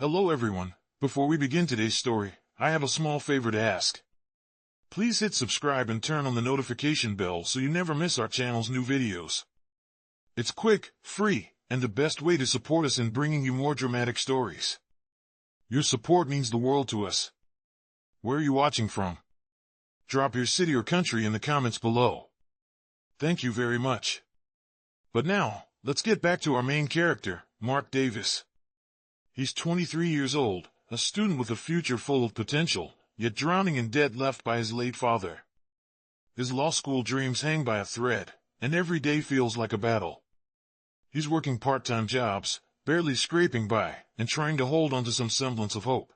Hello everyone. Before we begin today's story, I have a small favor to ask. Please hit subscribe and turn on the notification bell so you never miss our channel's new videos. It's quick, free, and the best way to support us in bringing you more dramatic stories. Your support means the world to us. Where are you watching from? Drop your city or country in the comments below. Thank you very much. But now, let's get back to our main character, Mark Davis. He's 23 years old, a student with a future full of potential, yet drowning in debt left by his late father. His law school dreams hang by a thread, and every day feels like a battle. He's working part-time jobs, barely scraping by, and trying to hold on to some semblance of hope.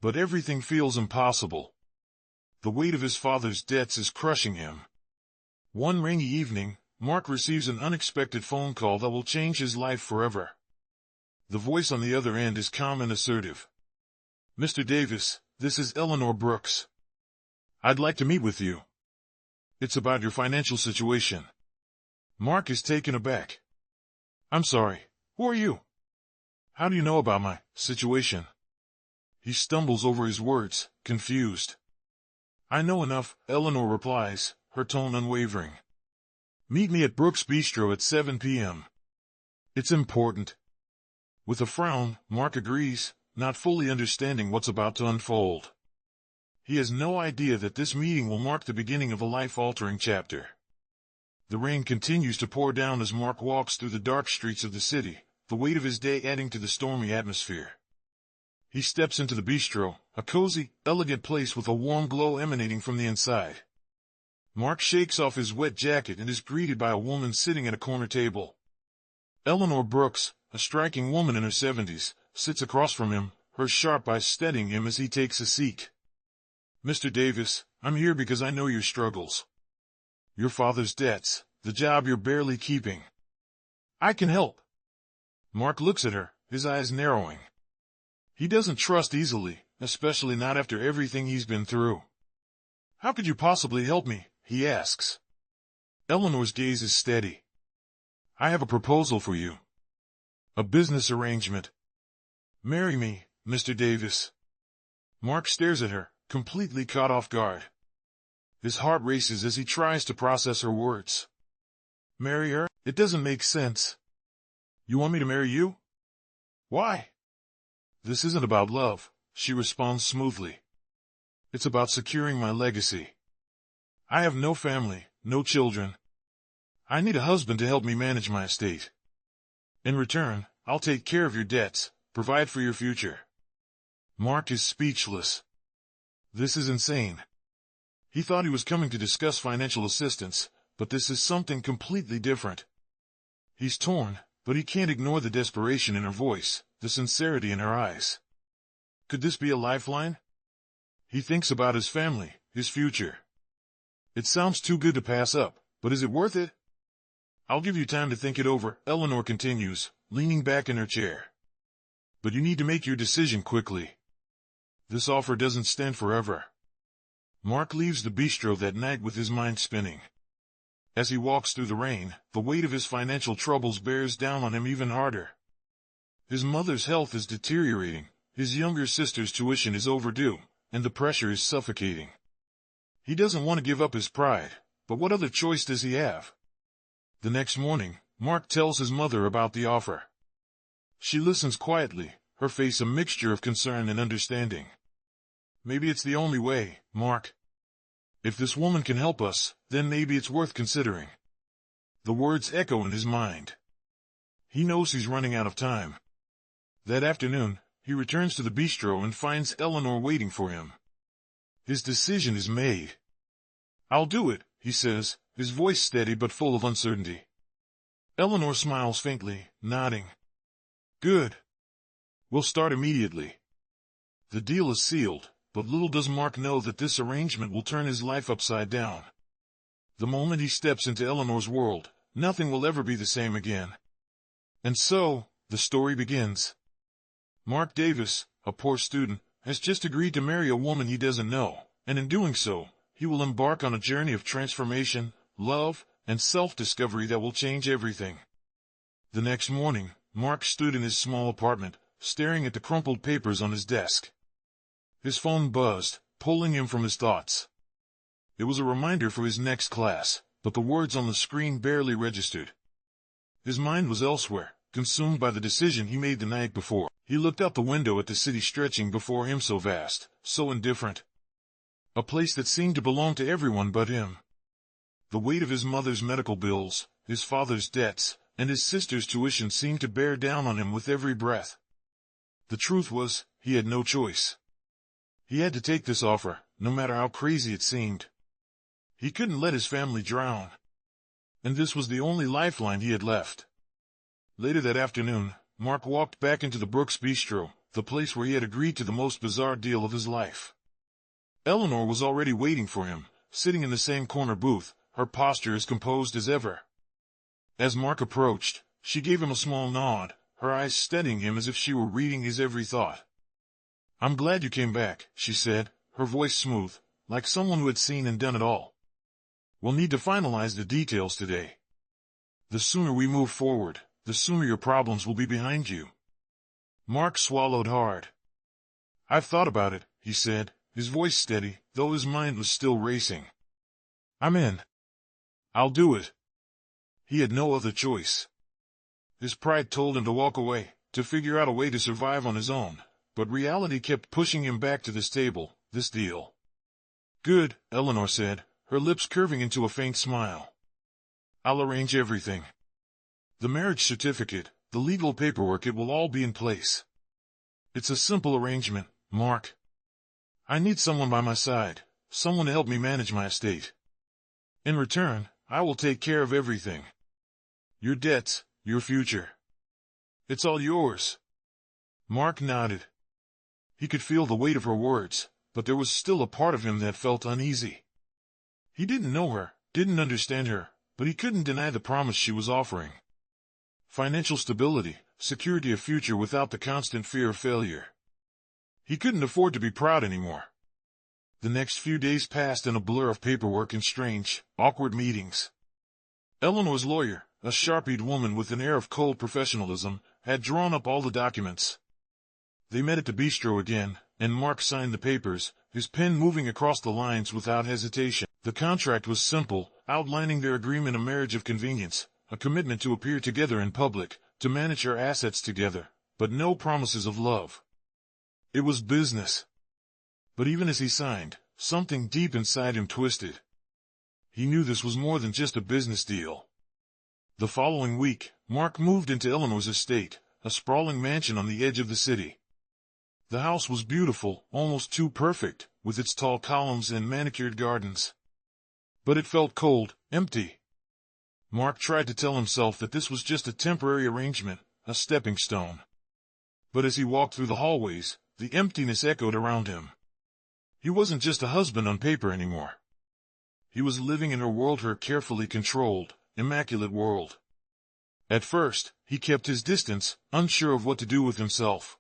But everything feels impossible. The weight of his father's debts is crushing him. One rainy evening, Mark receives an unexpected phone call that will change his life forever. The voice on the other end is calm and assertive. "Mr. Davis, this is Eleanor Brooks. I'd like to meet with you. It's about your financial situation." Mark is taken aback. "I'm sorry, who are you? How do you know about my situation?" He stumbles over his words, confused. "I know enough," Eleanor replies, her tone unwavering. "Meet me at Brooks Bistro at 7 p.m. It's important." With a frown, Mark agrees, not fully understanding what's about to unfold. He has no idea that this meeting will mark the beginning of a life-altering chapter. The rain continues to pour down as Mark walks through the dark streets of the city, the weight of his day adding to the stormy atmosphere. He steps into the bistro, a cozy, elegant place with a warm glow emanating from the inside. Mark shakes off his wet jacket and is greeted by a woman sitting at a corner table. Eleanor Brooks, a striking woman in her 70s, sits across from him, her sharp eyes studying him as he takes a seat. "Mr. Davis, I'm here because I know your struggles. Your father's debts, the job you're barely keeping. I can help." Mark looks at her, his eyes narrowing. He doesn't trust easily, especially not after everything he's been through. "How could you possibly help me?" he asks. Eleanor's gaze is steady. "I have a proposal for you. A business arrangement. Marry me, Mr. Davis." Mark stares at her, completely caught off guard. His heart races as he tries to process her words. "Marry her? It doesn't make sense. You want me to marry you? Why?" "This isn't about love," she responds smoothly. "It's about securing my legacy. I have no family, no children. I need a husband to help me manage my estate. In return, I'll take care of your debts, provide for your future." Mark is speechless. This is insane. He thought he was coming to discuss financial assistance, but this is something completely different. He's torn, but he can't ignore the desperation in her voice, the sincerity in her eyes. Could this be a lifeline? He thinks about his family, his future. It sounds too good to pass up, but is it worth it? "I'll give you time to think it over," Eleanor continues, leaning back in her chair. "But you need to make your decision quickly. This offer doesn't stand forever." Mark leaves the bistro that night with his mind spinning. As he walks through the rain, the weight of his financial troubles bears down on him even harder. His mother's health is deteriorating, his younger sister's tuition is overdue, and the pressure is suffocating. He doesn't want to give up his pride, but what other choice does he have? The next morning, Mark tells his mother about the offer. She listens quietly, her face a mixture of concern and understanding. "Maybe it's the only way, Mark. If this woman can help us, then maybe it's worth considering." The words echo in his mind. He knows he's running out of time. That afternoon, he returns to the bistro and finds Eleanor waiting for him. His decision is made. "I'll do it," he says, his voice steady but full of uncertainty. Eleanor smiles faintly, nodding. "Good. We'll start immediately." The deal is sealed, but little does Mark know that this arrangement will turn his life upside down. The moment he steps into Eleanor's world, nothing will ever be the same again. And so, the story begins. Mark Davis, a poor student, has just agreed to marry a woman he doesn't know, and in doing so, he will embark on a journey of transformation, love, and self-discovery that will change everything. The next morning, Mark stood in his small apartment, staring at the crumpled papers on his desk. His phone buzzed, pulling him from his thoughts. It was a reminder for his next class, but the words on the screen barely registered. His mind was elsewhere, consumed by the decision he made the night before. He looked out the window at the city stretching before him, so vast, so indifferent. A place that seemed to belong to everyone but him. The weight of his mother's medical bills, his father's debts, and his sister's tuition seemed to bear down on him with every breath. The truth was, he had no choice. He had to take this offer, no matter how crazy it seemed. He couldn't let his family drown. And this was the only lifeline he had left. Later that afternoon, Mark walked back into the Brooks Bistro, the place where he had agreed to the most bizarre deal of his life. Eleanor was already waiting for him, sitting in the same corner booth, her posture as composed as ever. As Mark approached, she gave him a small nod, her eyes studying him as if she were reading his every thought. "I'm glad you came back," she said, her voice smooth, like someone who had seen and done it all. "We'll need to finalize the details today. The sooner we move forward, the sooner your problems will be behind you." Mark swallowed hard. "I've thought about it," he said, his voice steady, though his mind was still racing. "I'm in. I'll do it." He had no other choice. His pride told him to walk away, to figure out a way to survive on his own, but reality kept pushing him back to this table, this deal. "Good," Eleanor said, her lips curving into a faint smile. "I'll arrange everything. The marriage certificate, the legal paperwork, it will all be in place. It's a simple arrangement, Mark. I need someone by my side, someone to help me manage my estate. In return, I will take care of everything. Your debts, your future. It's all yours." Mark nodded. He could feel the weight of her words, but there was still a part of him that felt uneasy. He didn't know her, didn't understand her, but he couldn't deny the promise she was offering. Financial stability, security of future without the constant fear of failure. He couldn't afford to be proud anymore. The next few days passed in a blur of paperwork and strange, awkward meetings. Eleanor's lawyer, a sharp-eyed woman with an air of cold professionalism, had drawn up all the documents. They met at the bistro again, and Mark signed the papers, his pen moving across the lines without hesitation. The contract was simple, outlining their agreement, a marriage of convenience, a commitment to appear together in public, to manage our assets together, but no promises of love. It was business. But even as he signed, something deep inside him twisted. He knew this was more than just a business deal. The following week, Mark moved into Eleanor's estate, a sprawling mansion on the edge of the city. The house was beautiful, almost too perfect, with its tall columns and manicured gardens. But it felt cold, empty. Mark tried to tell himself that this was just a temporary arrangement, a stepping stone. But as he walked through the hallways, the emptiness echoed around him. He wasn't just a husband on paper anymore. He was living in her world, her carefully controlled, immaculate world. At first, he kept his distance, unsure of what to do with himself.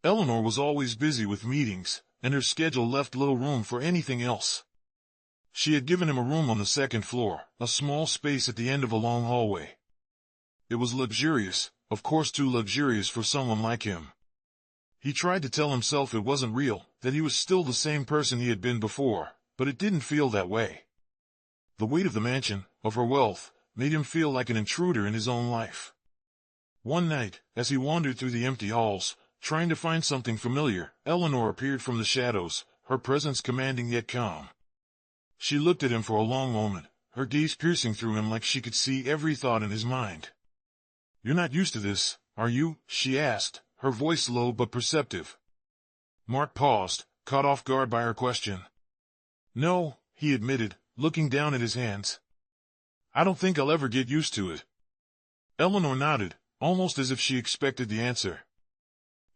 Eleanor was always busy with meetings, and her schedule left little room for anything else. She had given him a room on the second floor, a small space at the end of a long hallway. It was luxurious, of course too luxurious for someone like him. He tried to tell himself it wasn't real, that he was still the same person he had been before, but it didn't feel that way. The weight of the mansion, of her wealth, made him feel like an intruder in his own life. One night, as he wandered through the empty halls, trying to find something familiar, Eleanor appeared from the shadows, her presence commanding yet calm. She looked at him for a long moment, her gaze piercing through him like she could see every thought in his mind. "You're not used to this, are you?" she asked, her voice low but perceptive. Mark paused, caught off guard by her question. "No," he admitted, looking down at his hands. "I don't think I'll ever get used to it." Eleanor nodded, almost as if she expected the answer.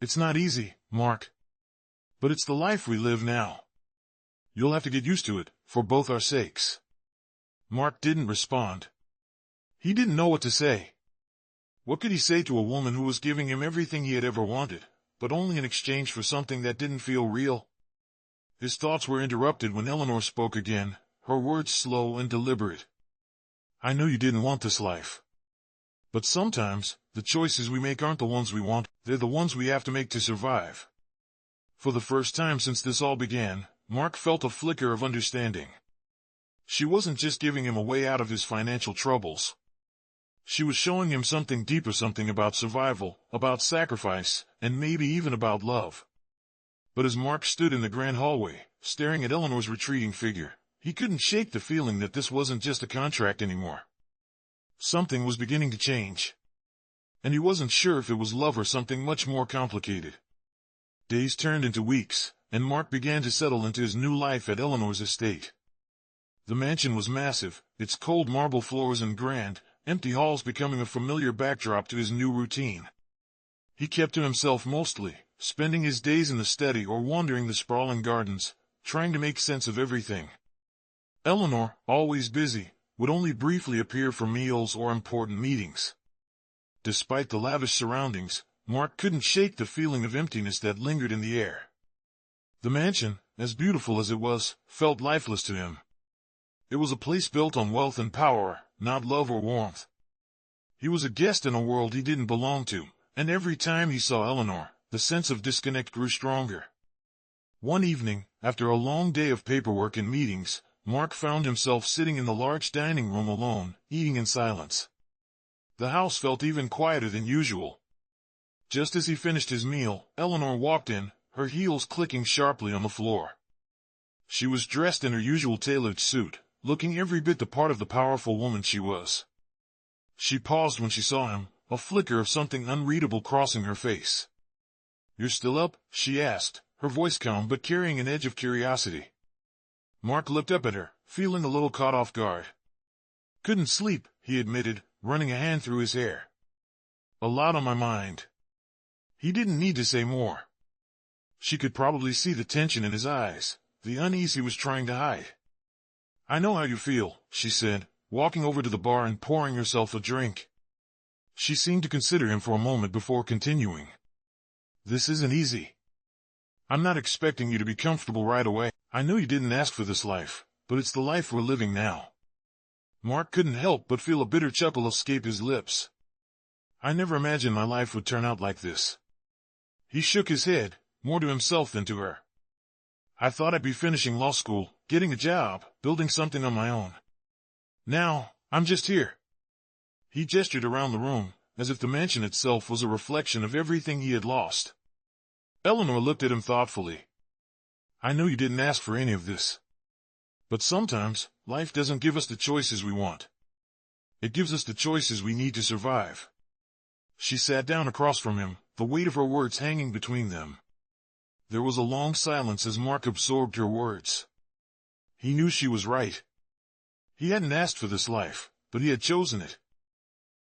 "It's not easy, Mark. But it's the life we live now. You'll have to get used to it, for both our sakes." Mark didn't respond. He didn't know what to say. What could he say to a woman who was giving him everything he had ever wanted, but only in exchange for something that didn't feel real? His thoughts were interrupted when Eleanor spoke again, her words slow and deliberate. "I know you didn't want this life. But sometimes, the choices we make aren't the ones we want, they're the ones we have to make to survive. For the first time since this all began, Mark felt a flicker of understanding. She wasn't just giving him a way out of his financial troubles. She was showing him something deeper, something about survival, about sacrifice, and maybe even about love. But as Mark stood in the grand hallway, staring at Eleanor's retreating figure, he couldn't shake the feeling that this wasn't just a contract anymore. Something was beginning to change. And he wasn't sure if it was love or something much more complicated. Days turned into weeks, and Mark began to settle into his new life at Eleanor's estate. The mansion was massive, its cold marble floors and grand, empty halls becoming a familiar backdrop to his new routine. He kept to himself mostly, spending his days in the study or wandering the sprawling gardens, trying to make sense of everything. Eleanor, always busy, would only briefly appear for meals or important meetings. Despite the lavish surroundings, Mark couldn't shake the feeling of emptiness that lingered in the air. The mansion, as beautiful as it was, felt lifeless to him. It was a place built on wealth and power, not love or warmth. He was a guest in a world he didn't belong to, and every time he saw Eleanor, the sense of disconnect grew stronger. One evening, after a long day of paperwork and meetings, Mark found himself sitting in the large dining room alone, eating in silence. The house felt even quieter than usual. Just as he finished his meal, Eleanor walked in, her heels clicking sharply on the floor. She was dressed in her usual tailored suit, looking every bit the part of the powerful woman she was. She paused when she saw him, a flicker of something unreadable crossing her face. "You're still up?" she asked, her voice calm but carrying an edge of curiosity. Mark looked up at her, feeling a little caught off guard. "Couldn't sleep," he admitted, running a hand through his hair. "A lot on my mind." He didn't need to say more. She could probably see the tension in his eyes, the unease he was trying to hide. "I know how you feel," she said, walking over to the bar and pouring herself a drink. She seemed to consider him for a moment before continuing. "This isn't easy. I'm not expecting you to be comfortable right away. I know you didn't ask for this life, but it's the life we're living now." Mark couldn't help but feel a bitter chuckle escape his lips. "I never imagined my life would turn out like this." He shook his head, more to himself than to her. "I thought I'd be finishing law school, getting a job, building something on my own. Now, I'm just here." He gestured around the room, as if the mansion itself was a reflection of everything he had lost. Eleanor looked at him thoughtfully. "I know you didn't ask for any of this. But sometimes, life doesn't give us the choices we want. It gives us the choices we need to survive." She sat down across from him, the weight of her words hanging between them. There was a long silence as Mark absorbed her words. He knew she was right. He hadn't asked for this life, but he had chosen it.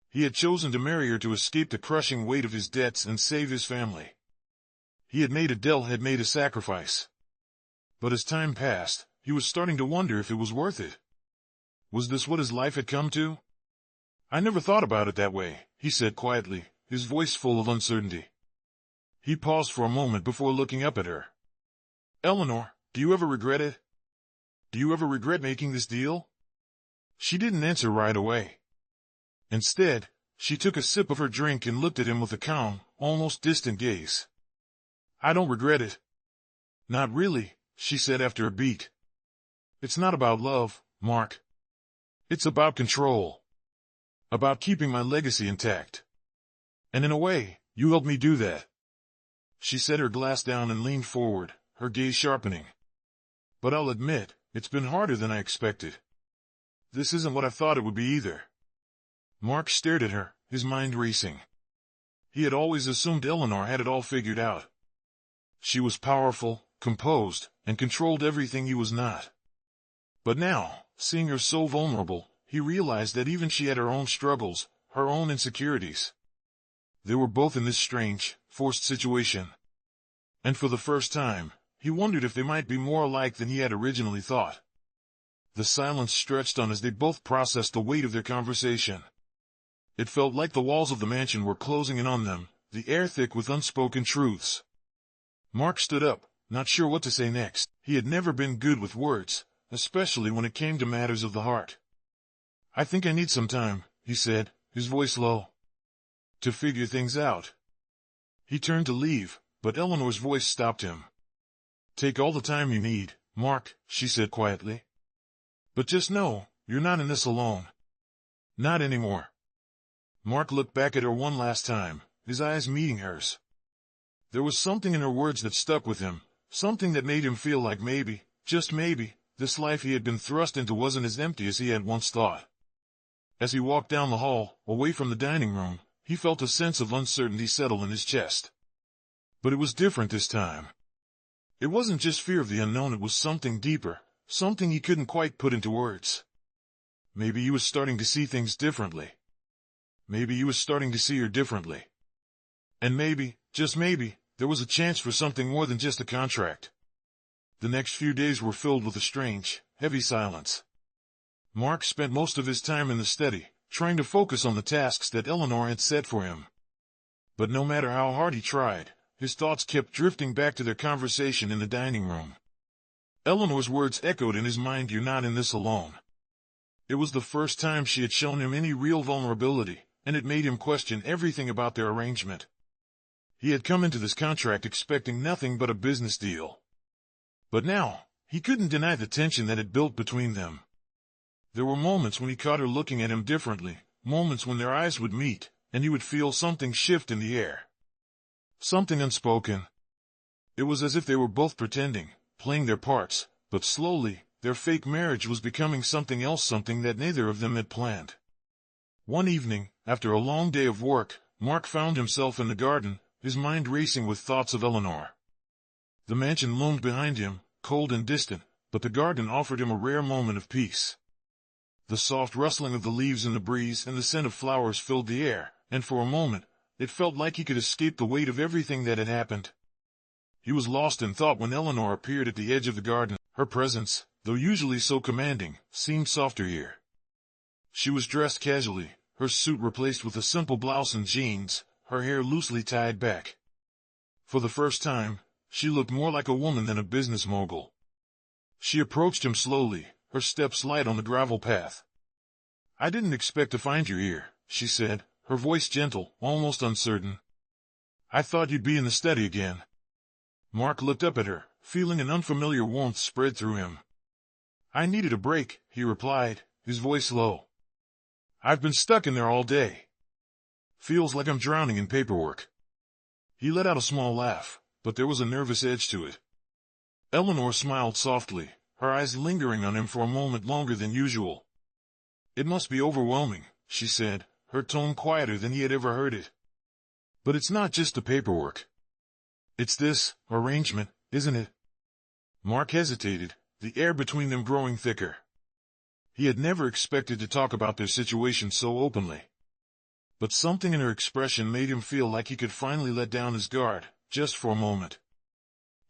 He had chosen to marry her to escape the crushing weight of his debts and save his family. Had made a sacrifice. But as time passed, he was starting to wonder if it was worth it. Was this what his life had come to? "I never thought about it that way," he said quietly, his voice full of uncertainty. He paused for a moment before looking up at her. "Eleanor, do you ever regret it? Do you ever regret making this deal?" She didn't answer right away. Instead, she took a sip of her drink and looked at him with a calm, almost distant gaze. "I don't regret it. Not really," she said after a beat. "It's not about love, Mark. It's about control. About keeping my legacy intact. And in a way, you helped me do that." She set her glass down and leaned forward, her gaze sharpening. "But I'll admit, it's been harder than I expected. This isn't what I thought it would be either." Mark stared at her, his mind racing. He had always assumed Eleanor had it all figured out. She was powerful, composed, and controlled everything he was not. But now, seeing her so vulnerable, he realized that even she had her own struggles, her own insecurities. They were both in this strange, forced situation. And for the first time, he wondered if they might be more alike than he had originally thought. The silence stretched on as they both processed the weight of their conversation. It felt like the walls of the mansion were closing in on them, the air thick with unspoken truths. Mark stood up, not sure what to say next. He had never been good with words, especially when it came to matters of the heart. "I think I need some time," he said, his voice low. to figure things out. He turned to leave, but Eleanor's voice stopped him. Take all the time you need, Mark, she said quietly. But just know, you're not in this alone. Not anymore. Mark looked back at her one last time, his eyes meeting hers. There was something in her words that stuck with him, something that made him feel like maybe, just maybe, this life he had been thrust into wasn't as empty as he had once thought. As he walked down the hall, away from the dining room, he felt a sense of uncertainty settle in his chest. But it was different this time. It wasn't just fear of the unknown, it was something deeper, something he couldn't quite put into words. Maybe he was starting to see things differently. Maybe he was starting to see her differently. And maybe, just maybe, there was a chance for something more than just a contract. The next few days were filled with a strange, heavy silence. Mark spent most of his time in the study, trying to focus on the tasks that Eleanor had set for him. But no matter how hard he tried, his thoughts kept drifting back to their conversation in the dining room. Eleanor's words echoed in his mind, "You're not in this alone." It was the first time she had shown him any real vulnerability, and it made him question everything about their arrangement. He had come into this contract expecting nothing but a business deal. But now, he couldn't deny the tension that had built between them. There were moments when he caught her looking at him differently, moments when their eyes would meet, and he would feel something shift in the air. Something unspoken. It was as if they were both pretending, playing their parts, but slowly, their fake marriage was becoming something else, something that neither of them had planned. One evening, after a long day of work, Mark found himself in the garden, his mind racing with thoughts of Eleanor. The mansion loomed behind him, cold and distant, but the garden offered him a rare moment of peace. The soft rustling of the leaves in the breeze and the scent of flowers filled the air, and for a moment, it felt like he could escape the weight of everything that had happened. He was lost in thought when Eleanor appeared at the edge of the garden. Her presence, though usually so commanding, seemed softer here. She was dressed casually, her suit replaced with a simple blouse and jeans, her hair loosely tied back. For the first time, she looked more like a woman than a business mogul. She approached him slowly, her steps light on the gravel path. "I didn't expect to find you here," she said, her voice gentle, almost uncertain. "I thought you'd be in the study again." Mark looked up at her, feeling an unfamiliar warmth spread through him. "I needed a break," he replied, his voice low. "I've been stuck in there all day. Feels like I'm drowning in paperwork." He let out a small laugh, but there was a nervous edge to it. Eleanor smiled softly, her eyes lingering on him for a moment longer than usual. "It must be overwhelming," she said, her tone quieter than he had ever heard it. "But it's not just the paperwork. It's this arrangement, isn't it?" Mark hesitated, the air between them growing thicker. He had never expected to talk about their situation so openly. But something in her expression made him feel like he could finally let down his guard, just for a moment.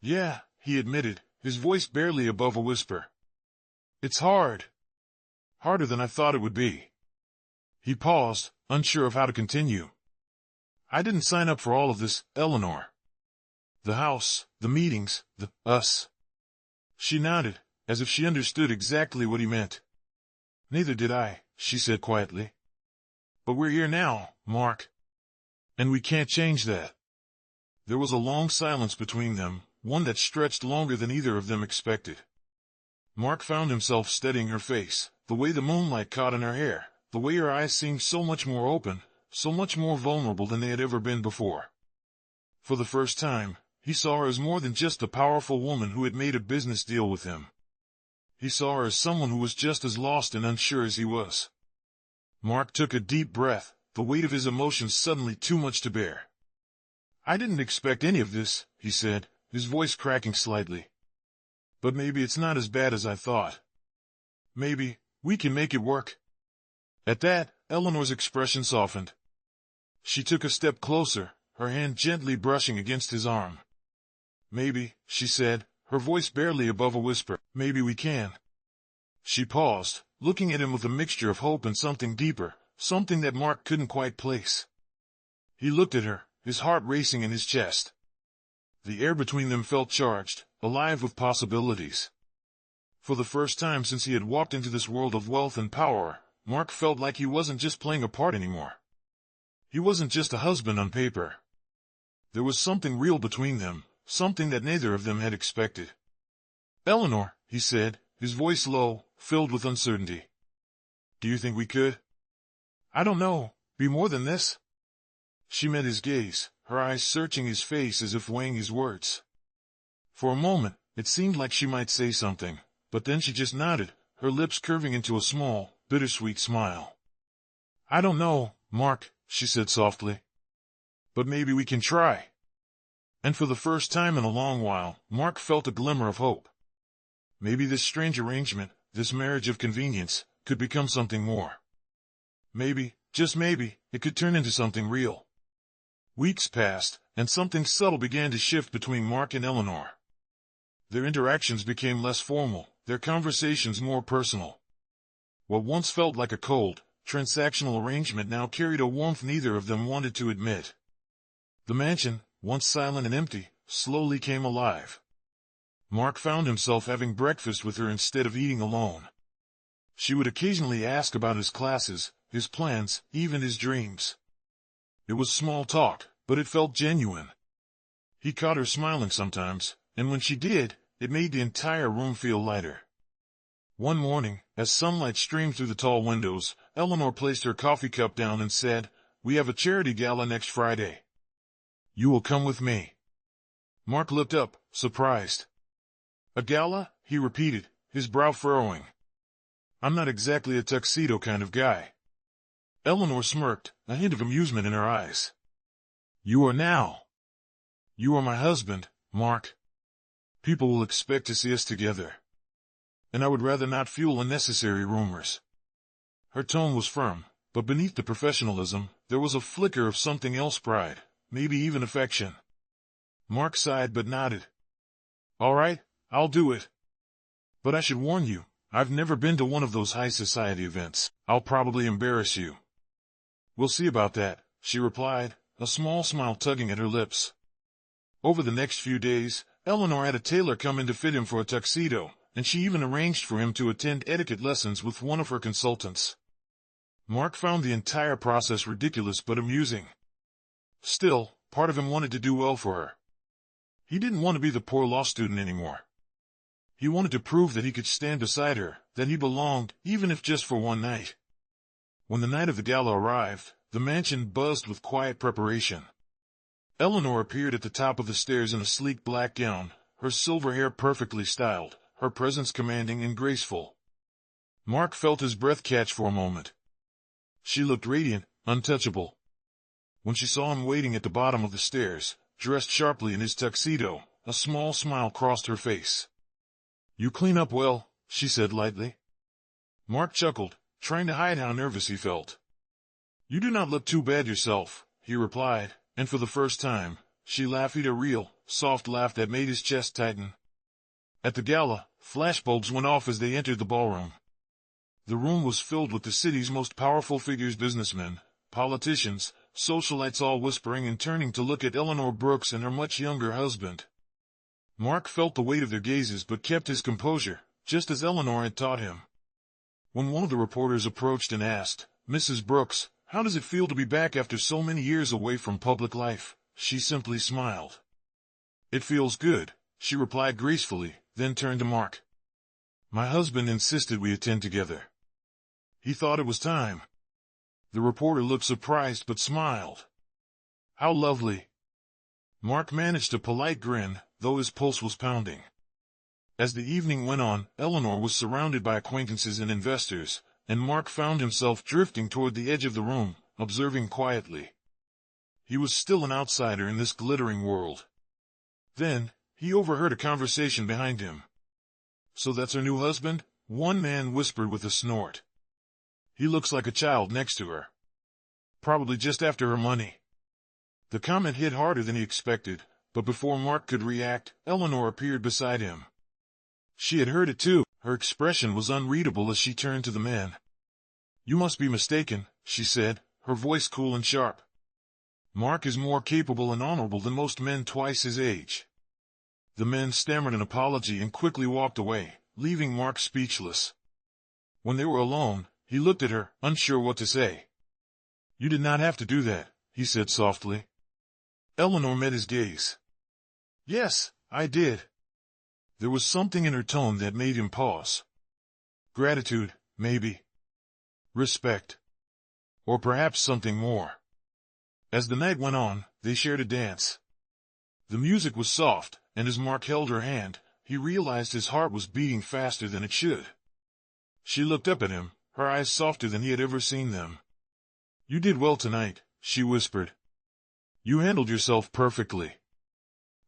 "Yeah," he admitted, his voice barely above a whisper. "It's hard. Harder than I thought it would be." He paused, unsure of how to continue. "I didn't sign up for all of this, Eleanor. The house, the meetings, the us." She nodded, as if she understood exactly what he meant. "Neither did I," she said quietly. "But we're here now, Mark. And we can't change that." There was a long silence between them, one that stretched longer than either of them expected. Mark found himself studying her face, the way the moonlight caught in her hair, the way her eyes seemed so much more open, so much more vulnerable than they had ever been before. For the first time, he saw her as more than just a powerful woman who had made a business deal with him. He saw her as someone who was just as lost and unsure as he was. Mark took a deep breath, the weight of his emotions suddenly too much to bear. "I didn't expect any of this," he said, his voice cracking slightly. "But maybe it's not as bad as I thought. Maybe we can make it work." At that, Eleanor's expression softened. She took a step closer, her hand gently brushing against his arm. "Maybe," she said, her voice barely above a whisper, "maybe we can." She paused, looking at him with a mixture of hope and something deeper, something that Mark couldn't quite place. He looked at her, his heart racing in his chest. The air between them felt charged, alive with possibilities. For the first time since he had walked into this world of wealth and power, Mark felt like he wasn't just playing a part anymore. He wasn't just a husband on paper. There was something real between them, something that neither of them had expected. "Eleanor," he said, his voice low, filled with uncertainty. "Do you think we could?" "I don't know, be more than this?" She met his gaze, her eyes searching his face as if weighing his words. For a moment, it seemed like she might say something, but then she just nodded, her lips curving into a small, bittersweet smile. "I don't know, Mark," she said softly. "But maybe we can try." And for the first time in a long while, Mark felt a glimmer of hope. Maybe this strange arrangement, this marriage of convenience, could become something more. Maybe, just maybe, it could turn into something real. Weeks passed, and something subtle began to shift between Mark and Eleanor. Their interactions became less formal, their conversations more personal. What once felt like a cold, transactional arrangement now carried a warmth neither of them wanted to admit. The mansion, once silent and empty, slowly came alive. Mark found himself having breakfast with her instead of eating alone. She would occasionally ask about his classes, his plans, even his dreams. It was small talk, but it felt genuine. He caught her smiling sometimes, and when she did, it made the entire room feel lighter. One morning, as sunlight streamed through the tall windows, Eleanor placed her coffee cup down and said, "We have a charity gala next Friday. You will come with me." Mark looked up, surprised. "A gala?" he repeated, his brow furrowing. "I'm not exactly a tuxedo kind of guy." Eleanor smirked, a hint of amusement in her eyes. "You are now. You are my husband, Mark. People will expect to see us together. And I would rather not fuel unnecessary rumors." Her tone was firm, but beneath the professionalism, there was a flicker of something else, pride, maybe even affection. Mark sighed but nodded. "All right, I'll do it. But I should warn you, I've never been to one of those high society events. I'll probably embarrass you." "We'll see about that," she replied, a small smile tugging at her lips. Over the next few days, Eleanor had a tailor come in to fit him for a tuxedo, and she even arranged for him to attend etiquette lessons with one of her consultants. Mark found the entire process ridiculous but amusing. Still, part of him wanted to do well for her. He didn't want to be the poor law student anymore. He wanted to prove that he could stand beside her, that he belonged, even if just for one night. When the night of the gala arrived, the mansion buzzed with quiet preparation. Eleanor appeared at the top of the stairs in a sleek black gown, her silver hair perfectly styled, her presence commanding and graceful. Mark felt his breath catch for a moment. She looked radiant, untouchable. When she saw him waiting at the bottom of the stairs, dressed sharply in his tuxedo, a small smile crossed her face. "You clean up well," she said lightly. Mark chuckled, trying to hide how nervous he felt. "You do not look too bad yourself," he replied, and for the first time, she laughed a real, soft laugh that made his chest tighten. At the gala, flashbulbs went off as they entered the ballroom. The room was filled with the city's most powerful figures, businessmen, politicians, socialites, all whispering and turning to look at Eleanor Brooks and her much younger husband. Mark felt the weight of their gazes but kept his composure, just as Eleanor had taught him. When one of the reporters approached and asked, "Mrs. Brooks, how does it feel to be back after so many years away from public life?" she simply smiled. "It feels good," she replied gracefully, then turned to Mark. "My husband insisted we attend together. He thought it was time." The reporter looked surprised but smiled. "How lovely." Mark managed a polite grin, though his pulse was pounding. As the evening went on, Eleanor was surrounded by acquaintances and investors, and Mark found himself drifting toward the edge of the room, observing quietly. He was still an outsider in this glittering world. Then, he overheard a conversation behind him. "So that's her new husband?" one man whispered with a snort. "He looks like a child next to her. Probably just after her money." The comment hit harder than he expected, but before Mark could react, Eleanor appeared beside him. She had heard it too. Her expression was unreadable as she turned to the man. "You must be mistaken," she said, her voice cool and sharp. "Mark is more capable and honorable than most men twice his age." The man stammered an apology and quickly walked away, leaving Mark speechless. When they were alone, he looked at her, unsure what to say. "You did not have to do that," he said softly. Eleanor met his gaze. Yes, I did. There was something in her tone that made him pause. Gratitude, maybe. Respect. Or perhaps something more. As the night went on, they shared a dance. The music was soft, and as Mark held her hand, he realized his heart was beating faster than it should. She looked up at him, her eyes softer than he had ever seen them. You did well tonight, she whispered. You handled yourself perfectly.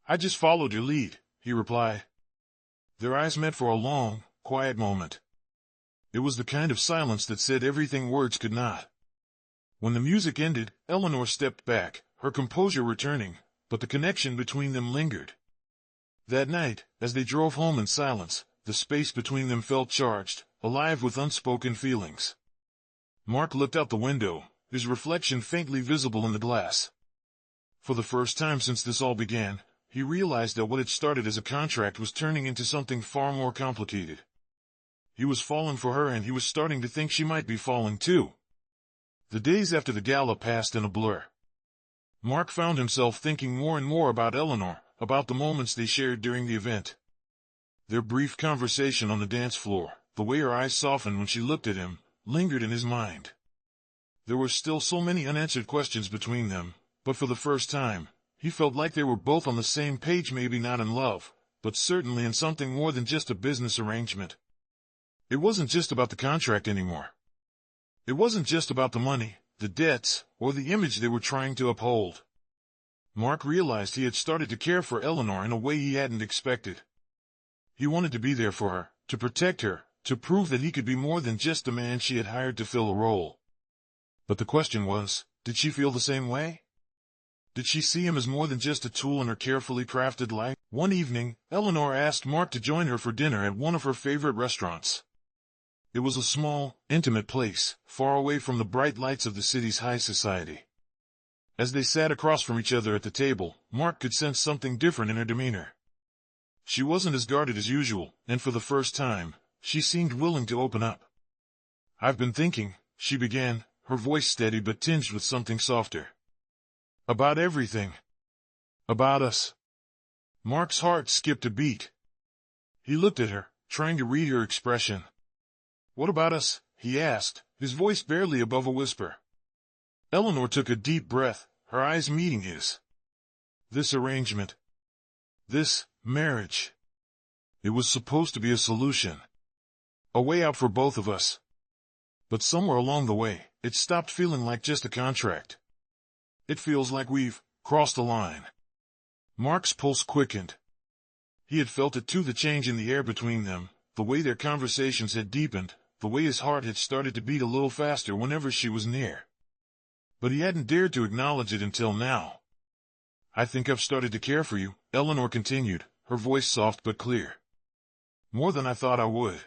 I just followed your lead, he replied. Their eyes met for a long, quiet moment. It was the kind of silence that said everything words could not. When the music ended, Eleanor stepped back, her composure returning, but the connection between them lingered. That night, as they drove home in silence, the space between them felt charged, alive with unspoken feelings. Mark looked out the window, his reflection faintly visible in the glass. For the first time since this all began, he realized that what had started as a contract was turning into something far more complicated. He was falling for her, and he was starting to think she might be falling too. The days after the gala passed in a blur. Mark found himself thinking more and more about Eleanor, about the moments they shared during the event. Their brief conversation on the dance floor, the way her eyes softened when she looked at him, lingered in his mind. There were still so many unanswered questions between them, but for the first time, he felt like they were both on the same page, maybe not in love, but certainly in something more than just a business arrangement. It wasn't just about the contract anymore. It wasn't just about the money, the debts, or the image they were trying to uphold. Mark realized he had started to care for Eleanor in a way he hadn't expected. He wanted to be there for her, to protect her, to prove that he could be more than just the man she had hired to fill a role. But the question was, did she feel the same way? Did she see him as more than just a tool in her carefully crafted life? One evening, Eleanor asked Mark to join her for dinner at one of her favorite restaurants. It was a small, intimate place, far away from the bright lights of the city's high society. As they sat across from each other at the table, Mark could sense something different in her demeanor. She wasn't as guarded as usual, and for the first time, she seemed willing to open up. I've been thinking, she began, her voice steady but tinged with something softer. About everything. About us. Mark's heart skipped a beat. He looked at her, trying to read her expression. What about us? He asked, his voice barely above a whisper. Eleanor took a deep breath, her eyes meeting his. This arrangement. This marriage. It was supposed to be a solution. A way out for both of us. But somewhere along the way, it stopped feeling like just a contract. It feels like we've crossed the line. Mark's pulse quickened. He had felt it too, the change in the air between them, the way their conversations had deepened, the way his heart had started to beat a little faster whenever she was near. But he hadn't dared to acknowledge it until now. I think I've started to care for you, Eleanor continued, her voice soft but clear. More than I thought I would.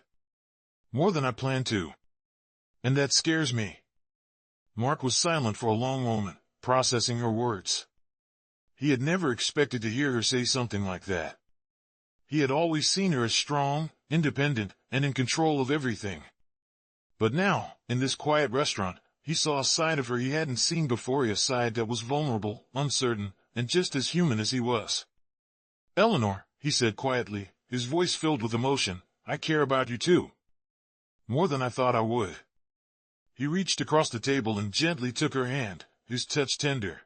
More than I planned to. And that scares me. Mark was silent for a long moment, processing her words. He had never expected to hear her say something like that. He had always seen her as strong, independent, and in control of everything. But now, in this quiet restaurant, he saw a side of her he hadn't seen before, a side that was vulnerable, uncertain, and just as human as he was. Eleanor, he said quietly, his voice filled with emotion, I care about you too. More than I thought I would. He reached across the table and gently took her hand, his touch tender.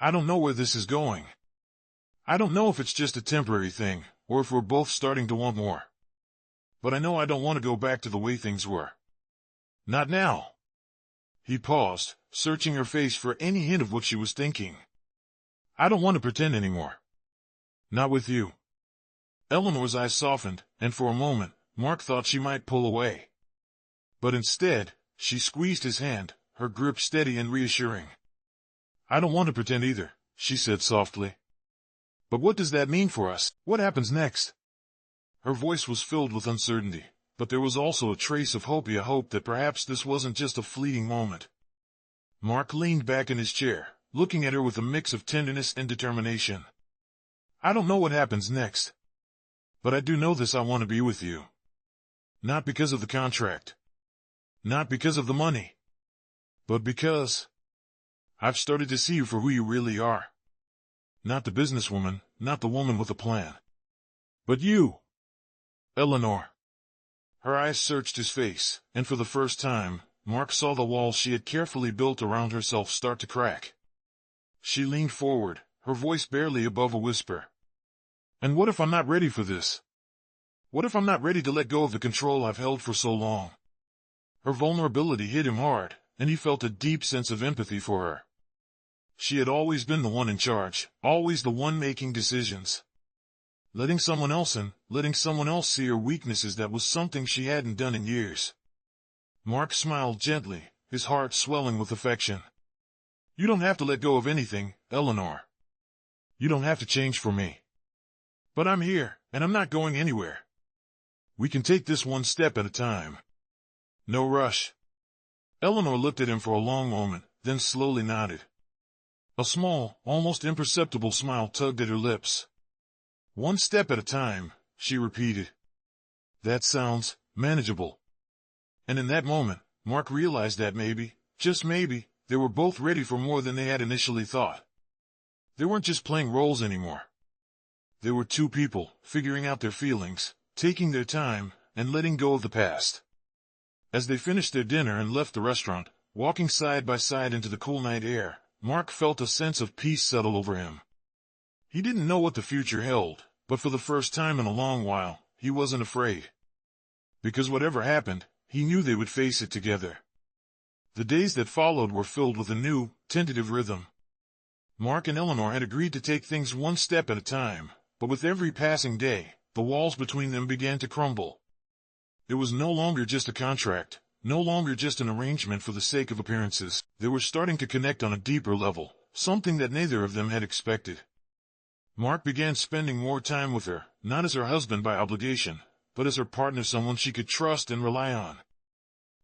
I don't know where this is going. I don't know if it's just a temporary thing, or if we're both starting to want more. But I know I don't want to go back to the way things were. Not now. He paused, searching her face for any hint of what she was thinking. I don't want to pretend anymore. Not with you. Eleanor's eyes softened, and for a moment, Mark thought she might pull away. But instead, she squeezed his hand, her grip steady and reassuring. I don't want to pretend either, she said softly. But what does that mean for us? What happens next? Her voice was filled with uncertainty, but there was also a trace of hope, a hope that perhaps this wasn't just a fleeting moment. Mark leaned back in his chair, looking at her with a mix of tenderness and determination. I don't know what happens next. But I do know this: I want to be with you. Not because of the contract. Not because of the money. But because I've started to see you for who you really are. Not the businesswoman, not the woman with a plan. But you, Eleanor. Her eyes searched his face, and for the first time, Mark saw the walls she had carefully built around herself start to crack. She leaned forward, her voice barely above a whisper. And what if I'm not ready for this? What if I'm not ready to let go of the control I've held for so long? Her vulnerability hit him hard, and he felt a deep sense of empathy for her. She had always been the one in charge, always the one making decisions. Letting someone else in, letting someone else see her weaknesses, that was something she hadn't done in years. Mark smiled gently, his heart swelling with affection. You don't have to let go of anything, Eleanor. You don't have to change for me. But I'm here, and I'm not going anywhere. We can take this one step at a time. No rush. Eleanor looked at him for a long moment, then slowly nodded. A small, almost imperceptible smile tugged at her lips. One step at a time, she repeated. That sounds manageable. And in that moment, Mark realized that maybe, just maybe, they were both ready for more than they had initially thought. They weren't just playing roles anymore. They were two people, figuring out their feelings, taking their time, and letting go of the past. As they finished their dinner and left the restaurant, walking side by side into the cool night air, Mark felt a sense of peace settle over him. He didn't know what the future held, but for the first time in a long while, he wasn't afraid. Because whatever happened, he knew they would face it together. The days that followed were filled with a new, tentative rhythm. Mark and Eleanor had agreed to take things one step at a time, but with every passing day, the walls between them began to crumble. It was no longer just a contract, no longer just an arrangement for the sake of appearances. They were starting to connect on a deeper level, something that neither of them had expected. Mark began spending more time with her, not as her husband by obligation, but as her partner, someone she could trust and rely on.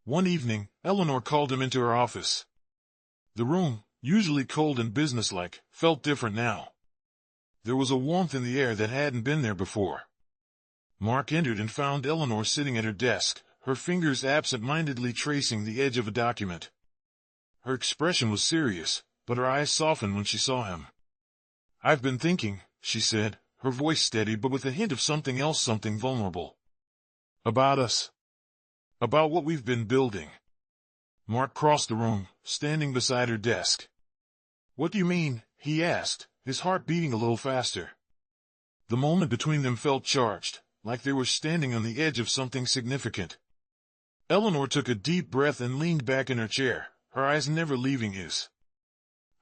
One evening, Eleanor called him into her office. The room, usually cold and businesslike, felt different now. There was a warmth in the air that hadn't been there before. Mark entered and found Eleanor sitting at her desk, her fingers absent-mindedly tracing the edge of a document. Her expression was serious, but her eyes softened when she saw him. I've been thinking, she said, her voice steady but with a hint of something else, something vulnerable. About us. About what we've been building. Mark crossed the room, standing beside her desk. What do you mean? He asked, his heart beating a little faster. The moment between them felt charged, like they were standing on the edge of something significant. Eleanor took a deep breath and leaned back in her chair, her eyes never leaving his.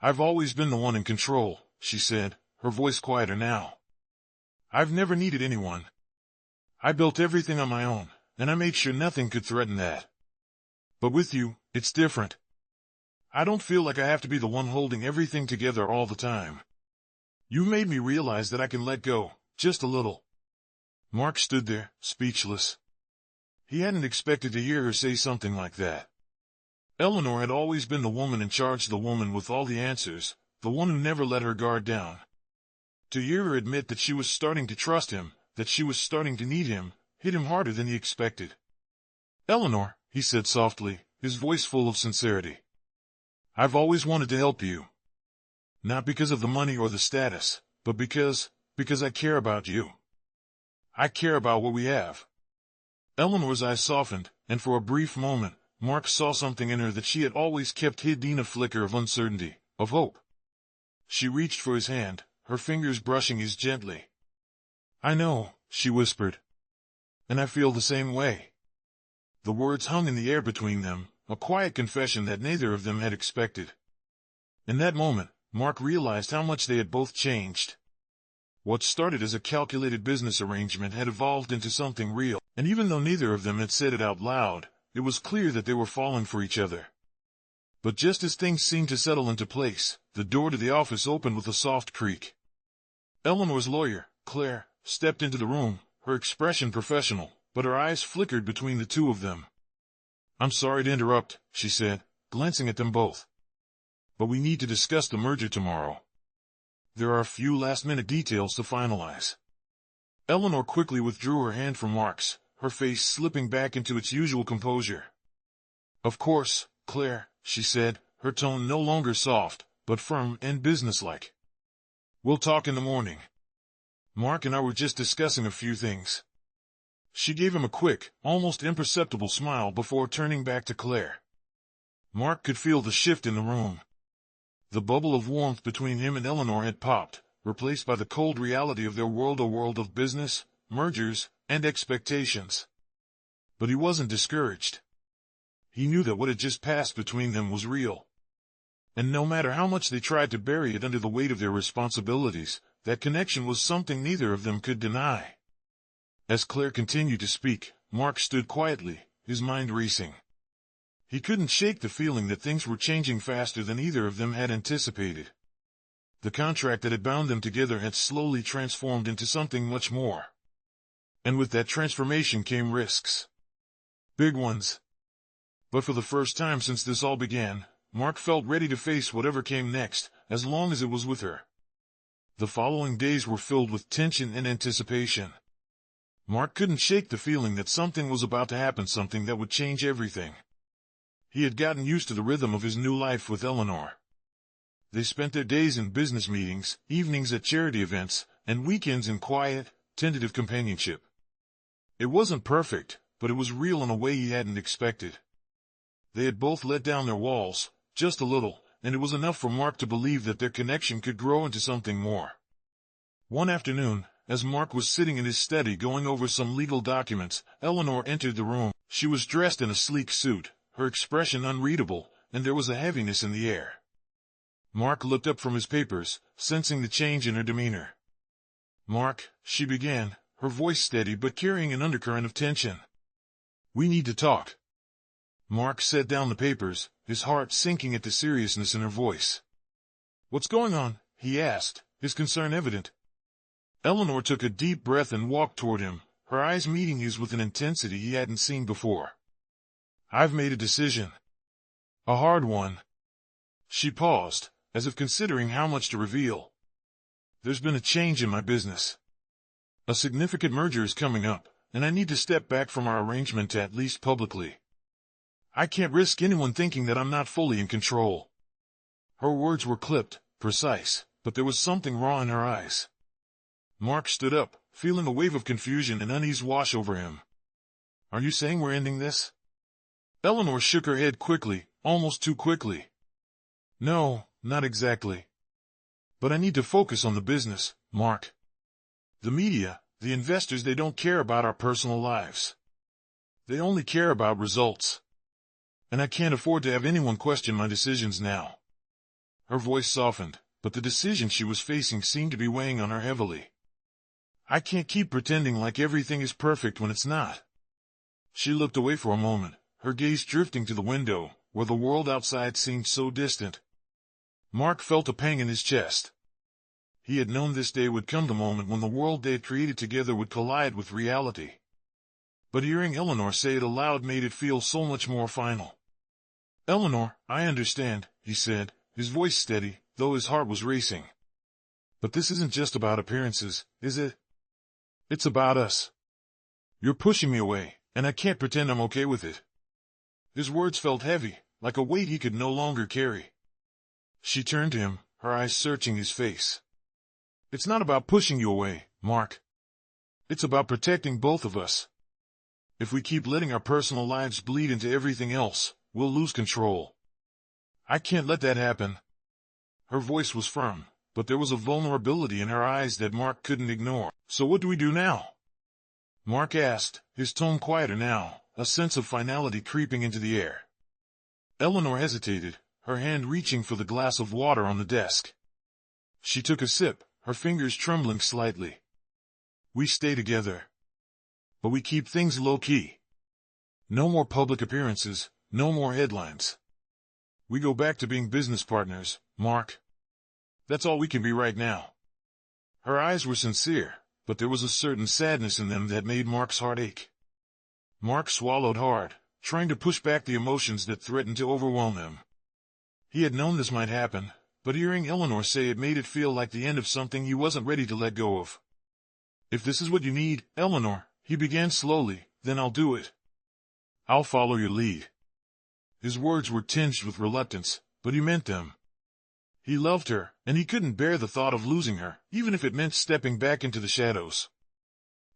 I've always been the one in control, she said, her voice quieter now. I've never needed anyone. I built everything on my own, and I made sure nothing could threaten that. But with you, it's different. I don't feel like I have to be the one holding everything together all the time. You've made me realize that I can let go, just a little. Mark stood there, speechless. He hadn't expected to hear her say something like that. Eleanor had always been the woman in charge, the woman with all the answers, the one who never let her guard down. To hear her admit that she was starting to trust him, that she was starting to need him, hit him harder than he expected. Eleanor, he said softly, his voice full of sincerity. I've always wanted to help you. Not because of the money or the status, but because I care about you. I care about what we have. Eleanor's eyes softened, and for a brief moment, Mark saw something in her that she had always kept hidden, a flicker of uncertainty, of hope. She reached for his hand, her fingers brushing his gently. I know, she whispered. And I feel the same way. The words hung in the air between them, a quiet confession that neither of them had expected. In that moment, Mark realized how much they had both changed. What started as a calculated business arrangement had evolved into something real, and even though neither of them had said it out loud, it was clear that they were falling for each other. But just as things seemed to settle into place, the door to the office opened with a soft creak. Eleanor's lawyer, Claire, stepped into the room, her expression professional, but her eyes flickered between the two of them. I'm sorry to interrupt, she said, glancing at them both. But we need to discuss the merger tomorrow. There are a few last-minute details to finalize. Eleanor quickly withdrew her hand from Mark's, her face slipping back into its usual composure. Of course, Claire, she said, her tone no longer soft, but firm and businesslike. "We'll talk in the morning. Mark and I were just discussing a few things." She gave him a quick, almost imperceptible smile before turning back to Claire. Mark could feel the shift in the room. The bubble of warmth between him and Eleanor had popped, replaced by the cold reality of their world, a world of business, mergers, and expectations. But he wasn't discouraged. He knew that what had just passed between them was real. And no matter how much they tried to bury it under the weight of their responsibilities, that connection was something neither of them could deny. As Claire continued to speak, Mark stood quietly, his mind racing. He couldn't shake the feeling that things were changing faster than either of them had anticipated. The contract that had bound them together had slowly transformed into something much more. And with that transformation came risks. Big ones. But for the first time since this all began, Mark felt ready to face whatever came next, as long as it was with her. The following days were filled with tension and anticipation. Mark couldn't shake the feeling that something was about to happen, something that would change everything. He had gotten used to the rhythm of his new life with Eleanor. They spent their days in business meetings, evenings at charity events, and weekends in quiet, tentative companionship. It wasn't perfect, but it was real in a way he hadn't expected. They had both let down their walls, just a little, and it was enough for Mark to believe that their connection could grow into something more. One afternoon, as Mark was sitting in his study going over some legal documents, Eleanor entered the room. She was dressed in a sleek suit, her expression unreadable, and there was a heaviness in the air. Mark looked up from his papers, sensing the change in her demeanor. "Mark," she began, her voice steady but carrying an undercurrent of tension. "We need to talk." Mark set down the papers, his heart sinking at the seriousness in her voice. "What's going on?" he asked, his concern evident. Eleanor took a deep breath and walked toward him, her eyes meeting his with an intensity he hadn't seen before. "I've made a decision. A hard one." She paused, as if considering how much to reveal. "There's been a change in my business. A significant merger is coming up, and I need to step back from our arrangement, at least publicly. I can't risk anyone thinking that I'm not fully in control." Her words were clipped, precise, but there was something raw in her eyes. Mark stood up, feeling a wave of confusion and unease wash over him. "Are you saying we're ending this?" Eleanor shook her head quickly, almost too quickly. "No, not exactly. But I need to focus on the business, Mark. The media, the investors, they don't care about our personal lives. They only care about results. And I can't afford to have anyone question my decisions now." Her voice softened, but the decision she was facing seemed to be weighing on her heavily. "I can't keep pretending like everything is perfect when it's not." She looked away for a moment, her gaze drifting to the window, where the world outside seemed so distant. Mark felt a pang in his chest. He had known this day would come, the moment when the world they had created together would collide with reality. But hearing Eleanor say it aloud made it feel so much more final. "Eleanor, I understand," he said, his voice steady, though his heart was racing. "But this isn't just about appearances, is it? It's about us. You're pushing me away, and I can't pretend I'm okay with it." His words felt heavy, like a weight he could no longer carry. She turned to him, her eyes searching his face. "It's not about pushing you away, Mark. It's about protecting both of us. If we keep letting our personal lives bleed into everything else, we'll lose control. I can't let that happen." Her voice was firm, but there was a vulnerability in her eyes that Mark couldn't ignore. "So what do we do now?" Mark asked, his tone quieter now, a sense of finality creeping into the air. Eleanor hesitated, her hand reaching for the glass of water on the desk. She took a sip, her fingers trembling slightly. "We stay together. But we keep things low-key. No more public appearances, no more headlines. We go back to being business partners, Mark. That's all we can be right now." Her eyes were sincere, but there was a certain sadness in them that made Mark's heart ache. Mark swallowed hard, trying to push back the emotions that threatened to overwhelm him. He had known this might happen, but hearing Eleanor say it made it feel like the end of something he wasn't ready to let go of. "If this is what you need, Eleanor," he began slowly, "then I'll do it. I'll follow your lead." His words were tinged with reluctance, but he meant them. He loved her, and he couldn't bear the thought of losing her, even if it meant stepping back into the shadows.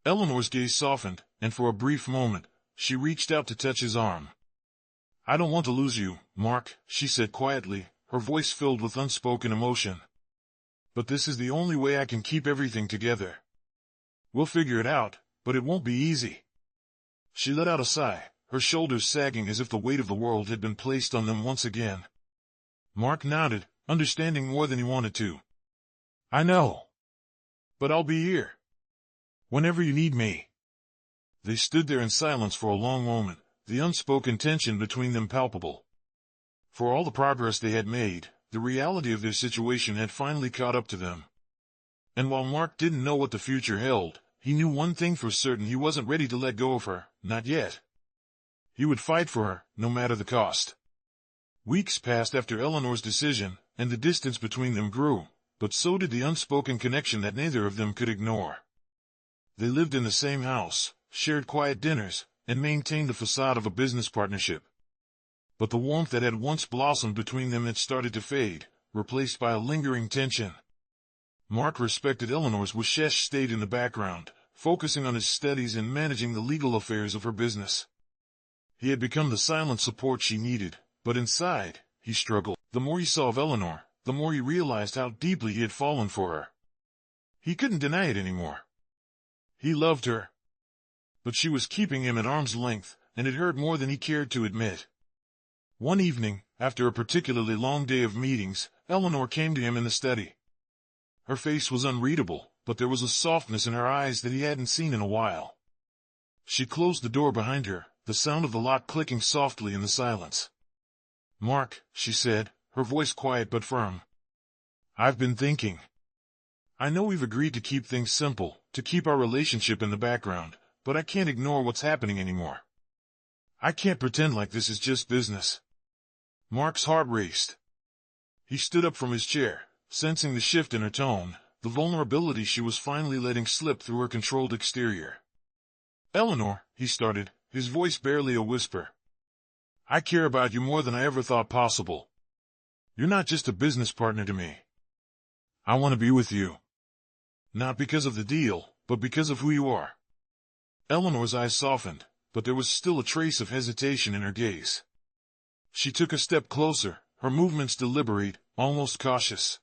Eleanor's gaze softened, and for a brief moment, she reached out to touch his arm. "I don't want to lose you, Mark," she said quietly, her voice filled with unspoken emotion. "But this is the only way I can keep everything together. We'll figure it out, but it won't be easy." She let out a sigh, her shoulders sagging as if the weight of the world had been placed on them once again. Mark nodded, understanding more than he wanted to. "I know. But I'll be here. Whenever you need me." They stood there in silence for a long moment, the unspoken tension between them palpable. For all the progress they had made, the reality of their situation had finally caught up to them. And while Mark didn't know what the future held, he knew one thing for certain: he wasn't ready to let go of her, not yet. He would fight for her, no matter the cost. Weeks passed after Eleanor's decision, and the distance between them grew, but so did the unspoken connection that neither of them could ignore. They lived in the same house, shared quiet dinners, and maintained the facade of a business partnership. But the warmth that had once blossomed between them had started to fade, replaced by a lingering tension. Mark respected Eleanor's wishes, stayed in the background, focusing on his studies and managing the legal affairs of her business. He had become the silent support she needed, but inside, he struggled. The more he saw of Eleanor, the more he realized how deeply he had fallen for her. He couldn't deny it anymore. He loved her. But she was keeping him at arm's length, and it hurt more than he cared to admit. One evening, after a particularly long day of meetings, Eleanor came to him in the study. Her face was unreadable, but there was a softness in her eyes that he hadn't seen in a while. She closed the door behind her, the sound of the lock clicking softly in the silence. "Mark," she said, her voice quiet but firm. "I've been thinking. I know we've agreed to keep things simple, to keep our relationship in the background, but I can't ignore what's happening anymore. I can't pretend like this is just business." Mark's heart raced. He stood up from his chair, sensing the shift in her tone, the vulnerability she was finally letting slip through her controlled exterior. "Eleanor," he started, his voice barely a whisper. "I care about you more than I ever thought possible. You're not just a business partner to me. I want to be with you. Not because of the deal, but because of who you are." Eleanor's eyes softened, but there was still a trace of hesitation in her gaze. She took a step closer, her movements deliberate, almost cautious.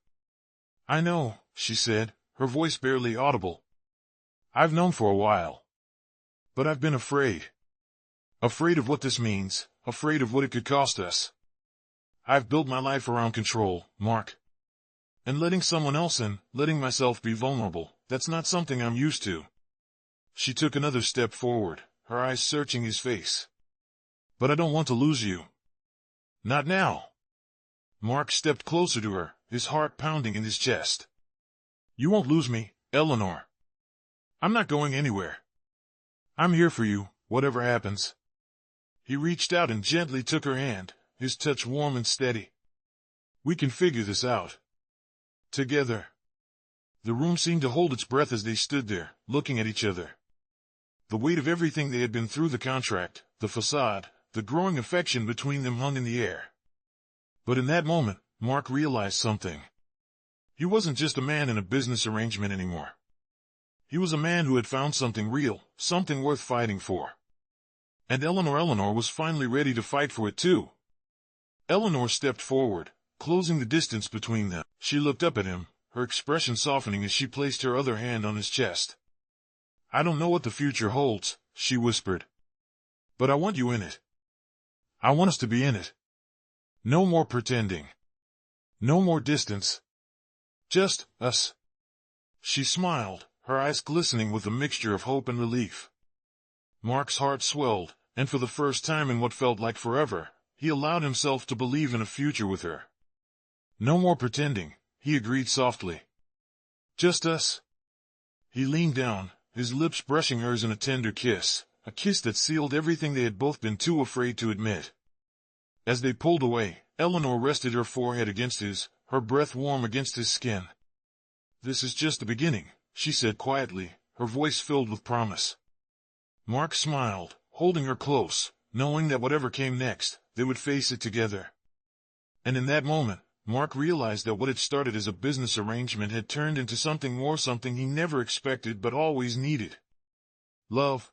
"I know," she said, her voice barely audible. "I've known for a while. But I've been afraid. Afraid of what this means, afraid of what it could cost us. I've built my life around control, Mark. And letting someone else in, letting myself be vulnerable, that's not something I'm used to." She took another step forward, her eyes searching his face. "But I don't want to lose you. Not now." Mark stepped closer to her, his heart pounding in his chest. "You won't lose me, Eleanor. I'm not going anywhere. I'm here for you, whatever happens." He reached out and gently took her hand, his touch warm and steady. "We can figure this out. Together." The room seemed to hold its breath as they stood there, looking at each other. The weight of everything they had been through, the contract, the facade, the growing affection between them hung in the air. But in that moment, Mark realized something. He wasn't just a man in a business arrangement anymore. He was a man who had found something real, something worth fighting for. And Eleanor was finally ready to fight for it too. Eleanor stepped forward, closing the distance between them. She looked up at him, her expression softening as she placed her other hand on his chest. "I don't know what the future holds," she whispered. "But I want you in it. I want us to be in it. No more pretending. No more distance. Just us." She smiled, her eyes glistening with a mixture of hope and relief. Mark's heart swelled, and for the first time in what felt like forever, he allowed himself to believe in a future with her. "No more pretending," he agreed softly. "Just us." He leaned down, his lips brushing hers in a tender kiss, a kiss that sealed everything they had both been too afraid to admit. As they pulled away, Eleanor rested her forehead against his, her breath warm against his skin. "This is just the beginning," she said quietly, her voice filled with promise. Mark smiled, holding her close, knowing that whatever came next, they would face it together. And in that moment, Mark realized that what had started as a business arrangement had turned into something more, something he never expected but always needed. Love.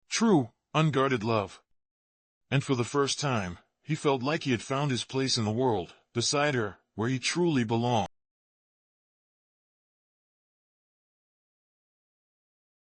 True, unguarded love. And for the first time, he felt like he had found his place in the world, beside her, where he truly belonged.